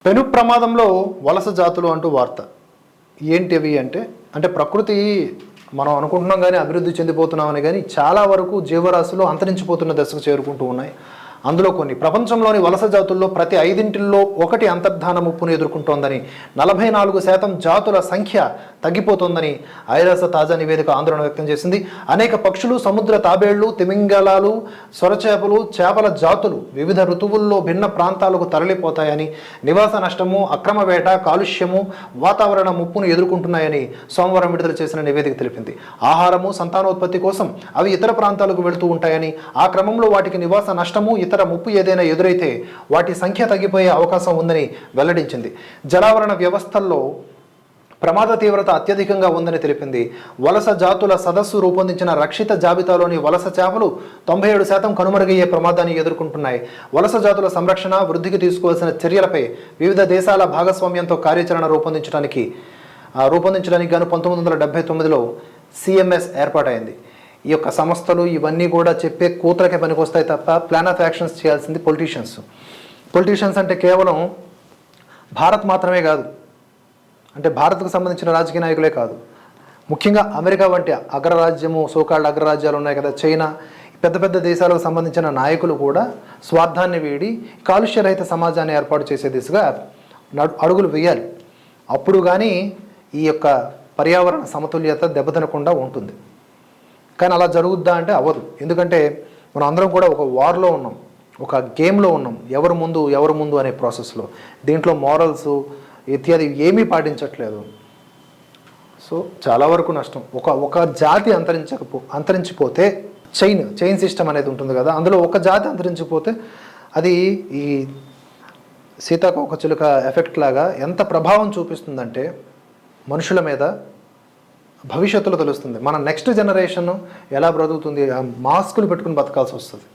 పెను ప్రమాదంలో వలస జాతులు అంటూ వార్త. ఏంటివి అంటే ప్రకృతి మనం అనుకుంటున్నాం కానీ అభివృద్ధి చెందిపోతున్నామని, కానీ చాలా వరకు జీవరాశులు అంతరించిపోతున్న దశకు చేరుకుంటూ ఉన్నాయి. అందులో కొన్ని ప్రపంచంలోని వలస జాతుల్లో ప్రతి 5 ఒకటి అంతర్ధాన ముప్పును ఎదుర్కొంటోందని, 44% జాతుల సంఖ్య తగ్గిపోతోందని ఐరాస తాజా నివేదిక ఆందోళన వ్యక్తం చేసింది. అనేక పక్షులు, సముద్ర తాబేళ్లు, తిమింగలాలు, సొరచేపలు, చేపల జాతులు వివిధ ఋతువుల్లో భిన్న ప్రాంతాలకు తరలిపోతాయని, నివాస నష్టము, అక్రమ వేట, కాలుష్యము, వాతావరణ ముప్పును ఎదుర్కొంటున్నాయని సోమవారం విడుదల చేసిన నివేదిక తెలిపింది. ఆహారము, సంతానోత్పత్తి కోసం అవి ఇతర ప్రాంతాలకు వెళుతూ ఉంటాయని, ఆ క్రమంలో వాటికి నివాస నష్టము, ఇతర ముప్పు ఏదైనా ఎదురైతే వాటి సంఖ్య తగ్గిపోయే అవకాశం ఉందని వెల్లడించింది. జలావరణ వ్యవస్థల్లో ప్రమాద తీవ్రత అత్యధికంగా ఉందని తెలిపింది. వలస జాతుల సదస్సు రూపొందించిన రక్షిత జాబితాలోని వలస చేపలు 97% కనుమరుగయ్యే ప్రమాదాన్ని ఎదుర్కొంటున్నాయి. వలస జాతుల సంరక్షణ, వృద్ధికి తీసుకోవాల్సిన చర్యలపై వివిధ దేశాల భాగస్వామ్యంతో కార్యాచరణ రూపొందించడానికి గాను 1979లో CMS ఏర్పాటైంది. ఈ యొక్క సంస్థలు ఇవన్నీ కూడా చెప్పే కూతురకే పనికొస్తాయి తప్ప ప్లాన్ ఆఫ్ యాక్షన్స్ చేయాల్సింది పొలిటీషియన్స్ అంటే కేవలం భారత్ మాత్రమే కాదు, అంటే భారత్కు సంబంధించిన రాజకీయ నాయకులే కాదు, ముఖ్యంగా అమెరికా వంటి అగ్రరాజ్యము, సోకాల్డ్ అగ్రరాజ్యాలు ఉన్నాయి కదా, చైనా, పెద్ద పెద్ద దేశాలకు సంబంధించిన నాయకులు కూడా స్వార్థాన్ని వీడి కాలుష్యరహిత సమాజాన్ని ఏర్పాటు చేసే దిశగా అడుగులు వేయాలి. అప్పుడు కానీ ఈ యొక్క పర్యావరణ సమతుల్యత దెబ్బతినకుండా ఉంటుంది. కానీ అలా జరుగుద్దా అంటే అవ్వదు. ఎందుకంటే మనం అందరం కూడా ఒక వార్లో ఉన్నాం, ఒక గేమ్లో ఉన్నాం, ఎవరు ముందు అనే ప్రాసెస్లో. దీంట్లో మారల్స్ ఇత్యాది ఏమీ పాటించట్లేదు. చాలా వరకు నష్టం. ఒక జాతి అంతరించిపోతే చైన్ సిస్టమ్ అనేది ఉంటుంది కదా, అందులో ఒక జాతి అంతరించిపోతే అది ఈ సీతాకోకచిలుక ఎఫెక్ట్ లాగా ఎంత ప్రభావం చూపిస్తుందంటే మనుషుల మీద భవిష్యత్తులో తెలుస్తుంది. మన నెక్స్ట్ జనరేషన్ ఎలా బ్రతుకుతుంది, మాస్కులు పెట్టుకుని బతకాల్సి వస్తుంది.